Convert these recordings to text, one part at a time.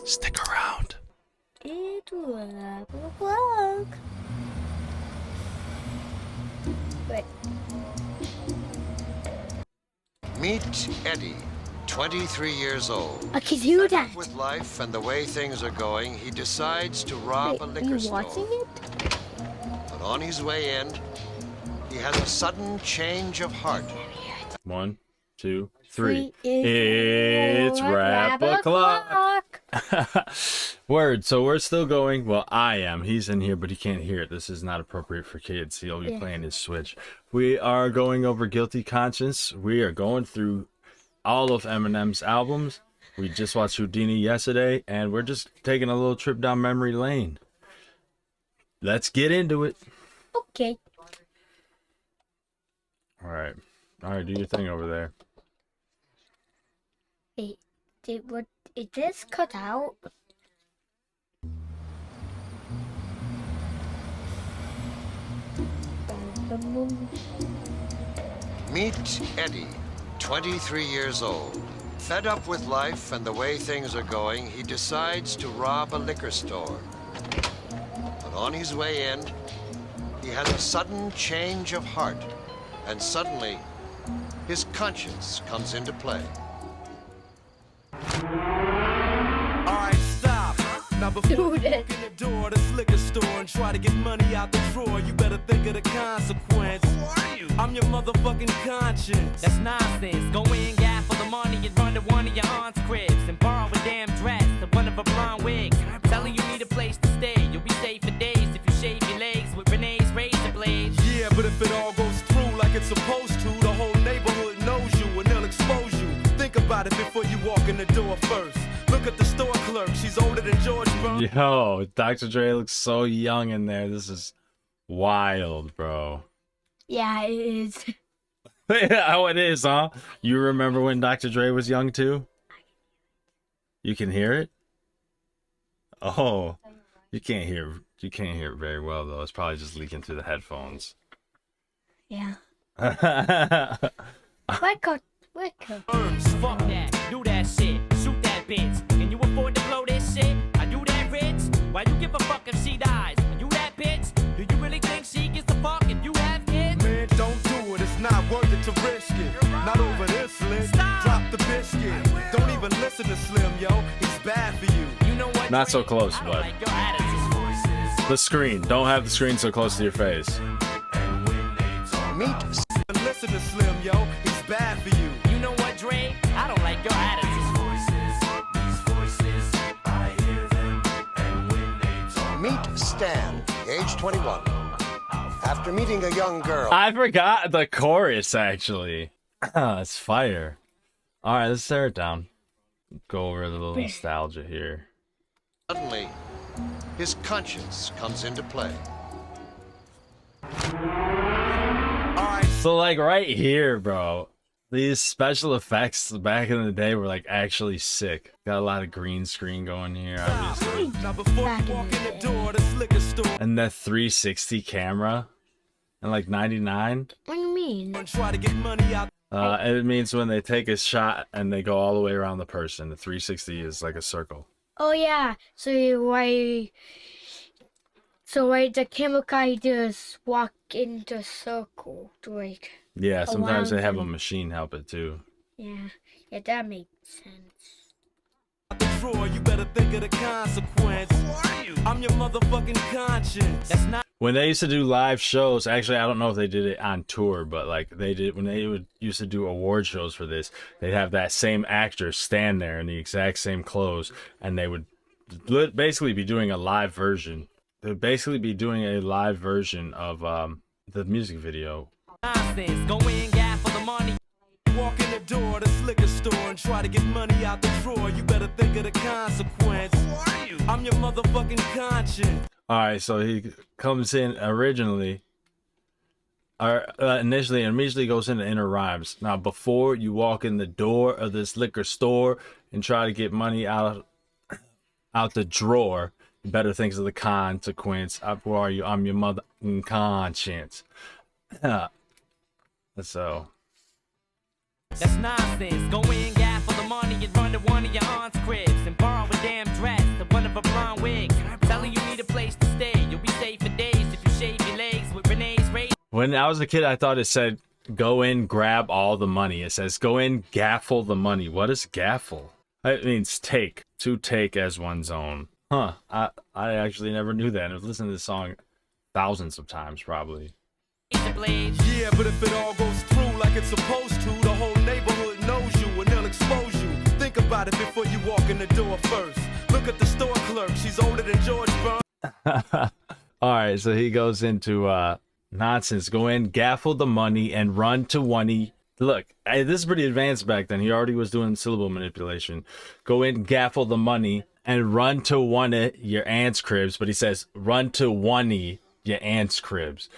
Stick around. It will work. Wait. Meet Eddie, 23 years old. I can do Fed that. up with life and the way things are going, he decides to rob a Wait, are liquor you store. watching it? But on his way in, he has a sudden change of heart. 1, 2, 3. It's It's rap o'clock. Word. So we're still going. Well, I am. He's in here, but he can't hear it. This is not appropriate for kids. He'll be playing his Switch. We are going over Guilty Conscience. We are going through all of Eminem's albums. We just watched Houdini yesterday, and we're just taking a little trip down memory lane. Let's get into it. Okay. All right. Do your thing over there. Wait, it just cut out? Meet Eddie, 23 years old. Fed up with life and the way things are going, he decides to rob a liquor store. But on his way in, he has a sudden change of heart. And suddenly, his conscience comes into play. Alright, stop. Now before you walk in the door of this liquor store and try to get money out the drawer, you better think of the consequence. Who are you? I'm your motherfucking conscience. That's nonsense. Go in, gap for the money and run to one of your aunt's cribs and borrow a damn dress to one of her blonde wigs. Telling you need a place to stay. You'll be safe for days if you shave your legs with Renee's razor blades. Yeah, but if it all goes through like it's supposed to, the whole neighborhood knows you and they'll expose you. Think about it before you walk in the door first. Look at the store clerk. She's older than George Burns. Yo, Dr. Dre looks so young in there. This is wild, bro. Yeah, it is. Oh, it is, huh? You remember when Dr. Dre was young too? You can hear it? Oh, you can't hear it very well though. It's probably just leaking through the headphones. Yeah. All Wake up. Fuck that. Do that shit. Shoot that bitch. Can you afford to blow this shit? I do that rich. Why you give a fuck if she dies? Are you that bitch? Do you really think she gives a fuck if you have kids? Man, don't do it. It's not worth it to risk it. Not over this lick. Stop. Drop the biscuit. Don't even listen to Slim, yo. He's bad for you. You know what? Not so close, I don't bud. like your attitude. The screen. Don't have the screen so close to your face. Meet Listen to Slim, yo. He's bad for you. You know what, Dre? I don't like your attitude. Meet Stan, age 21. After meeting a young girl, I forgot the chorus actually. It's fire. All right, let's tear it down. Go over a little nostalgia here. suddenly, his conscience comes into play. So like right here, bro, these special effects back in the day were like actually sick. Got a lot of green screen going here, obviously. Now before Back you in walk the in the door of this liquor store And that 360 camera and like 99. What do you mean? and try to get money out. It means when they take a shot and they go all the way around the person. The 360 is like a circle. Oh yeah. So why the camera guy just walk in the circle, like Yeah, sometimes they have a around. machine help it too. Yeah, that makes sense. The drawer, you better think of the consequence. Who are you? I'm your motherfucking conscience. That's not When they used to do live shows, actually, I don't know if they did it on tour, but like they did when they used to do award shows for this, they'd have that same actor stand there in the exact same clothes, and they would basically be doing a live version. They'd basically be doing a live version of the music video. nonsense. Go in, gap for the money. Walk in the door of this liquor store and try to get money out the drawer. You better think of the consequence. Who are you? I'm your motherfucking conscience. All right, so he comes in initially, and immediately goes into inner rhymes. Now, before you walk in the door of this liquor store and try to get money out the drawer, you better think of the consequence. Who are you? I'm your mother conscience. So, That's nonsense. Go in, gap for the money and run to one of your aunt's cribs and borrow a damn dress When I was a kid, I thought it said, go in, grab all the money. It says, go in, gaffle the money. What is gaffle? It means take. To take as one's own. Huh. I actually never knew that. I've listened to this song thousands of times, probably. Yeah, but if it all goes through like it's supposed to, the whole neighborhood knows you and they'll expose you. Think about it before you walk in the door first. Look at the store clerk. She's older than George Burns. Alright, so he goes into nonsense. Go in, gaffle the money, and run to one. Look, this is pretty advanced back then. He already was doing syllable manipulation. Go in, gaffle the money, and run to one of your aunt's cribs. But he says, run to one of your aunt's cribs.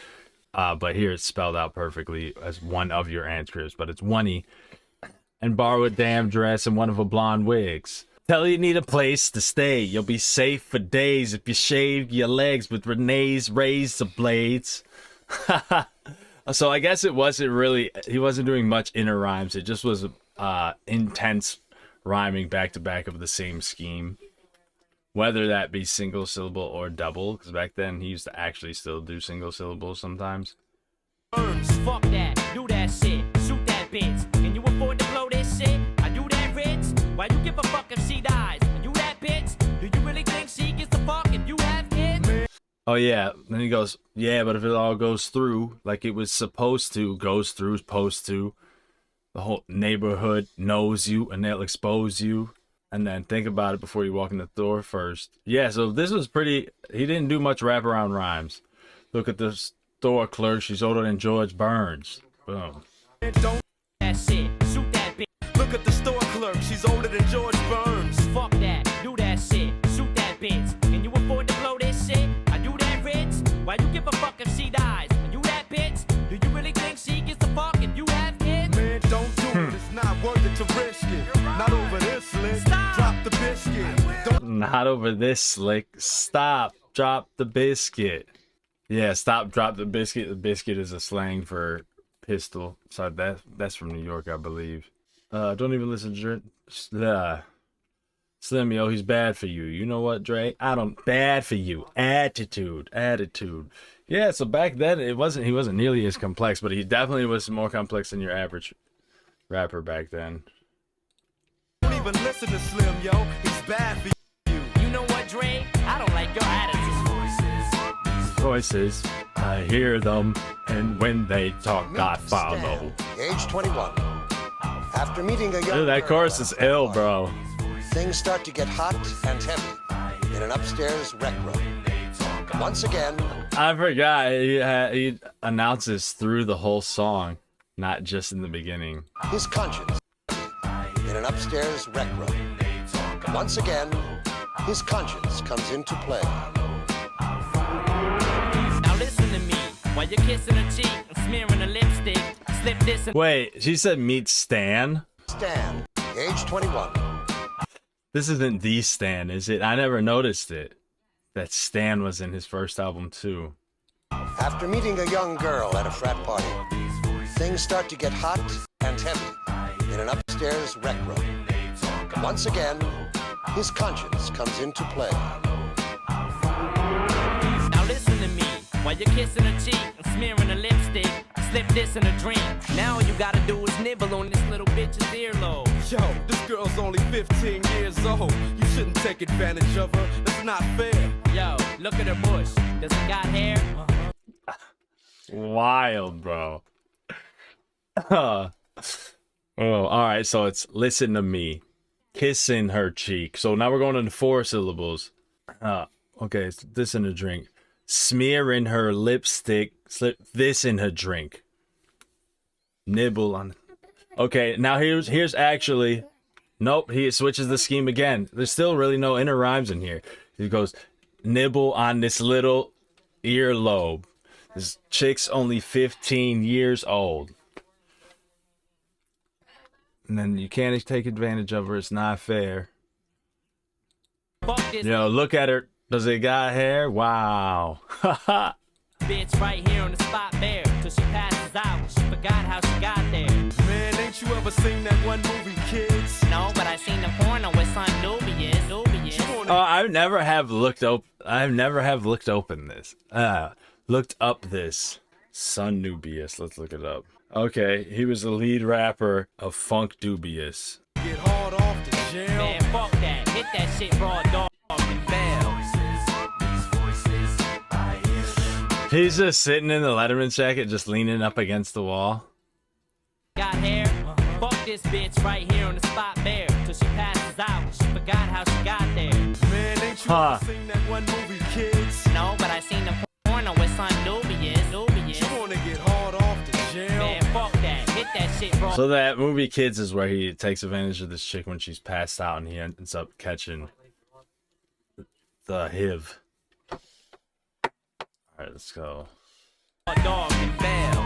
But here it's spelled out perfectly as one of your aunt's cribs. But it's one. And borrow a damn dress and one of her blonde wigs. Tell you need a place to stay. You'll be safe for days if you shave your legs with Renee's razor blades. So I guess it wasn't really, he wasn't doing much inner rhymes. It just was intense rhyming back to back of the same scheme. Whether that be single syllable or double, because back then he used to actually still do single syllables sometimes. Fuck that, do that shit, shoot that bitch. Can you afford to blow this shit? I do that rich. Why you give a fuck if she dies? Are you that bitch? Do you really think she gives a fuck if you have kids? Oh yeah, then he goes, yeah, but if it all goes through like it was supposed to, goes through, supposed to, the whole neighborhood knows you and they'll expose you. And then think about it before you walk in the door first. Yeah, so this was pretty, he didn't do much wraparound rhymes. Look at the store clerk, she's older than George Burns. Boom. Don't That shit, shoot that bitch. look at the store clerk. She's older than George Burns. Fuck that, do that shit, shoot that bitch. Can you afford to blow this shit? I do that rich. Why you give a fuck if she dies? Are you that bitch? Do you really think she gives a fuck if you have kids? Man, don't do it. It's not worth it to risk it. Not over this slick. Drop the biscuit. Don't Not over this slick. Stop, drop the biscuit. Yeah, stop, drop the biscuit. The biscuit is a slang for pistol. So that's from New York, I believe. Don't even listen to Slim, yo, he's bad for you. You know what, Dre? Bad for you. Attitude. Yeah, so back then he wasn't nearly as complex, but he definitely was more complex than your average rapper back then. even listen to Slim, yo. He's bad for you. You know what, Dre? I don't like your attitude. Voices, I hear them, and when they talk, I follow. Age 21. After meeting a young Dude, that girl chorus is ill, bro. things start to get hot and heavy in an upstairs rec room. Once again, I forgot he announces through the whole song, not just in the beginning. his conscience in an upstairs rec room. Once again, his conscience comes into play. Now listen to me. While you're kissing her cheek and smearing her lipstick, slip this and Wait, she said meet Stan? Stan, age 21. This isn't the Stan, is it? I never noticed it. That Stan was in his first album too. After meeting a young girl at a frat party, things start to get hot and heavy in an upstairs rec room. Once again, his conscience comes into play. Now listen to me. While you're kissing her cheek and smearing her lipstick, slip this in her drink. Now all you gotta do is nibble on this little bitch's earlobe. Yo, this girl's only 15 years old. You shouldn't take advantage of her. That's not fair. Yo, look at her bush. Does it got hair? Wild, bro. Oh, all right. So it's listen to me, kissing her cheek. So now we're going into 4 syllables. Okay, it's this in a drink. Smear in her lipstick. Slip this in her drink. Nibble on. Okay, now here's actually. Nope, he switches the scheme again. There's still really no inner rhymes in here. He goes, nibble on this little earlobe. This chick's only 15 years old. And then you can't take advantage of her. It's not fair. Fuck this You know, look at her. Does it got hair? Wow. bitch right here on the spot bare. Till she passes out. She forgot how she got there. Man, ain't you ever seen that one movie, Kids? No, but I seen the porno with son dubious. Dubious. You wanna I never have looked open this. Looked up this Son Nubius. Let's look it up. Okay, he was the lead rapper of Funk Dubious. Get hard off the jail. Man, fuck that. Hit that shit raw, dog, and bell. He's just sitting in the Letterman jacket, just leaning up against the wall. Got hair? Fuck this bitch right here on the spot bare. Till she passes out. She forgot how she got there. Man, ain't you ever seen that one movie, Kids? No, but I seen the porno with Son Dubious. You wanna get hard off the jail? Man, fuck that. Hit that shit raw. So that movie Kids is where he takes advantage of this chick when she's passed out and he ends up catching the HIV. Alright, let's go. Dog and bell.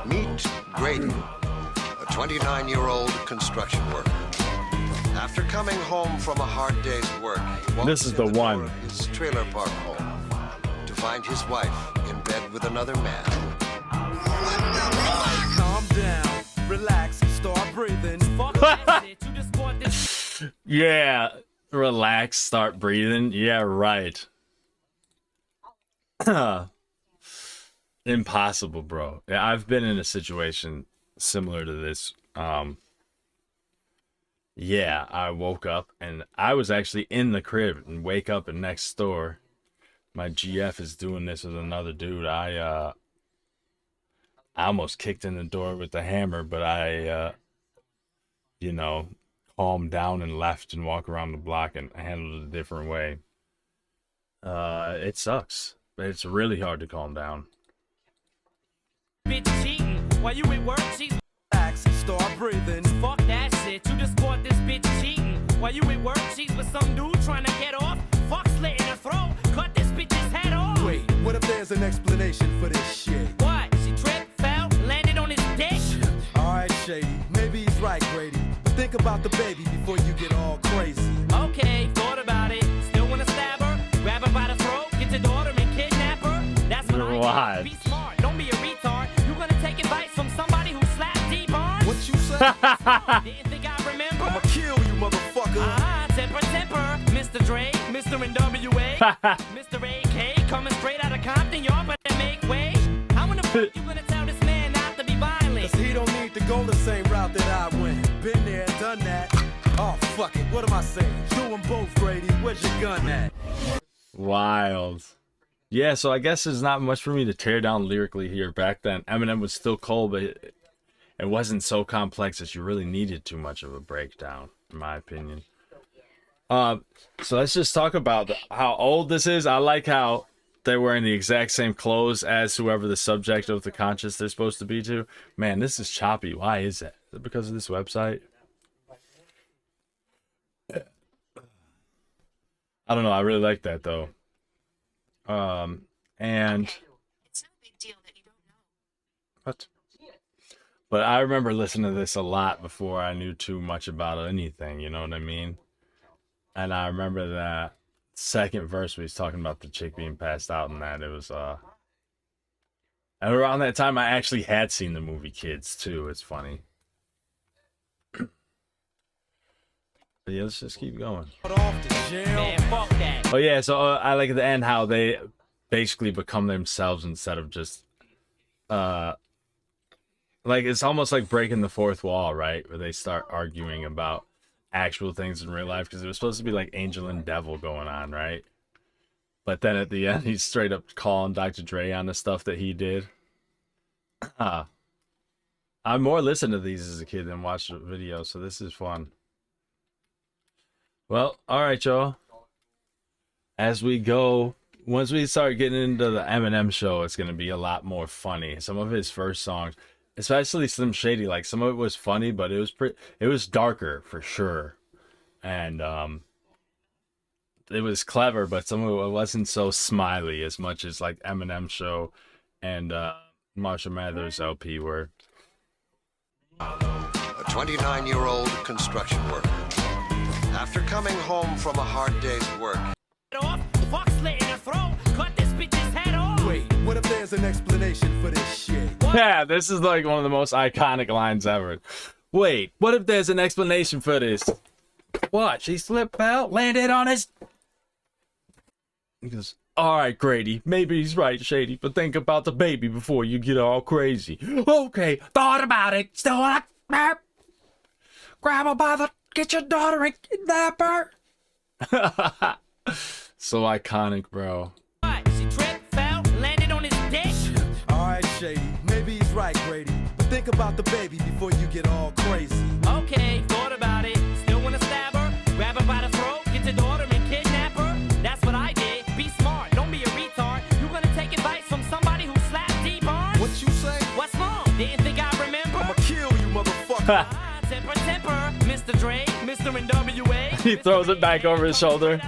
Meet Grady, a 29-year-old construction worker. After coming home from a hard day's work, he walks This is in the door one. of his trailer park home to find his wife in bed with another man. Calm down, relax, start breathing. Fuck that shit. You just want this. Yeah, relax, start breathing. Yeah, right. Impossible, bro. Yeah, I've been in a situation similar to this. Yeah, I woke up and I was actually in the crib and wake up and next door my GF is doing this with another dude. I almost kicked in the door with the hammer, but I you know, calmed down and left and walked around the block and handled it a different way. It sucks. It's really hard to calm down. Bitch cheating. While you at work, she's Relax, start breathing. fuck that shit. You just caught this bitch cheating. While you at work, she's with some dude trying to get off. Fuck slit in her throat. Cut this bitch's head off. Wait, what if there's an explanation for this shit? What? She tripped, fell, landed on his dick. Alright, Shady, maybe he's right, Grady. But think about the baby before you get all crazy. Okay, thought about it. Still wanna stab her? Grab her by the throat, get your daughter and kidnap her? That's what Why? I do. Be smart, don't be a retard. You gonna take advice from somebody who slapped D-Barnes? What you say? Didn't think I remember? I'ma kill you, motherfucker. Temper, Mr. Dre, Mr. NWA, Mr. AK, coming straight out of Compton, y'all better make way. How in the fuck you gonna tell this man not to be violent? Cause he don't need to go the same route that I went. Been there, done that. Oh, fuck it, what am I saying? Do them both, Grady. Where's your gun at? Wild. Yeah, so I guess there's not much for me to tear down lyrically here. Back then, Eminem was still cold, but it wasn't so complex that you really needed too much of a breakdown, in my opinion. So let's just talk about how old this is. I like how they're wearing the exact same clothes as whoever the subject of the conscious they're supposed to be to. Man, this is choppy. Why is that? Is it because of this website? I don't know. I really like that though. And It's no big deal that you don't know. what? But I remember listening to this a lot before I knew too much about anything. You know what I mean? And I remember that second verse where he's talking about the chick being passed out and that it was and around that time I actually had seen the movie Kids too. It's funny. But yeah, let's just keep going. Off to jail. Man, fuck that. Oh yeah, so I like at the end how they basically become themselves instead of just like it's almost like breaking the fourth wall, right? Where they start arguing about actual things in real life because it was supposed to be like angel and devil going on, right? But then at the end he's straight up calling Dr. Dre on the stuff that he did. I more listened to these as a kid than watched the video, so this is fun. Well, all right, y'all. As we go, once we start getting into the Eminem show, it's going to be a lot more funny. Some of his first songs, especially Slim Shady, like some of it was funny, but it was darker for sure. And it was clever, but some of it wasn't so smiley as much as like Eminem show and Marshall Mathers LP were. A 29-year-old construction worker. After coming home from a hard day's work, Off, fuck slit in her throat. Cut this bitch's head off. Wait, what if there's an explanation for this shit? Yeah, this is like one of the most iconic lines ever. Wait, what if there's an explanation for this? What? She slipped out, landed on his... He goes, all right, Grady, maybe he's right, Shady, but think about the baby before you get all crazy. Okay, thought about it. Still like that. Grab her by the, get your daughter and kidnap her. So iconic, bro. She tripped, fell, landed on his dick. Alright, Shady, maybe he's right, Grady. But think about the baby before you get all crazy. Okay, thought about it. Still wanna stab her? Grab her by the throat, get your daughter and kidnap her? That's what I did. Be smart, don't be a retard. You gonna take advice from somebody who slapped D-Barnes? What you say? What's wrong? Didn't think I remember? I'ma kill you, motherfucker. Temper, Mr. Dre, Mr. NWA. He throws it back over his shoulder.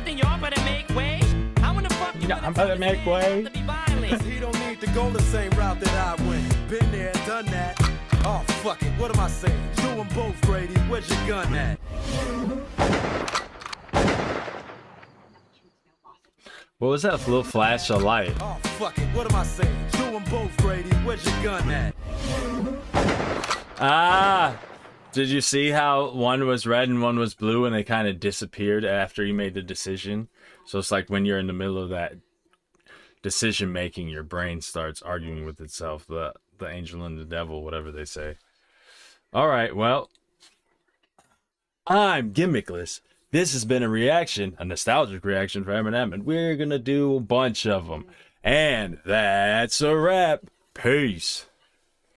Y'all better make way. How in the fuck you I'm gonna make way. to be violent? He don't need to go the same route that I went. Been there, done that. Oh, fuck it, what am I saying? Do them both, Grady. Where's your gun at? What was that little flash of light? Oh, fuck it, what am I saying? Do them both, Grady. Where's your gun at? Ah! Did you see how one was red and one was blue and they kind of disappeared after you made the decision? So it's like when you're in the middle of that decision making, your brain starts arguing with itself. The angel and the devil, whatever they say. All right, well, I'm Gimmickless. This has been a reaction, a nostalgic reaction for Eminem, and we're gonna do a bunch of them. And that's a wrap. Peace.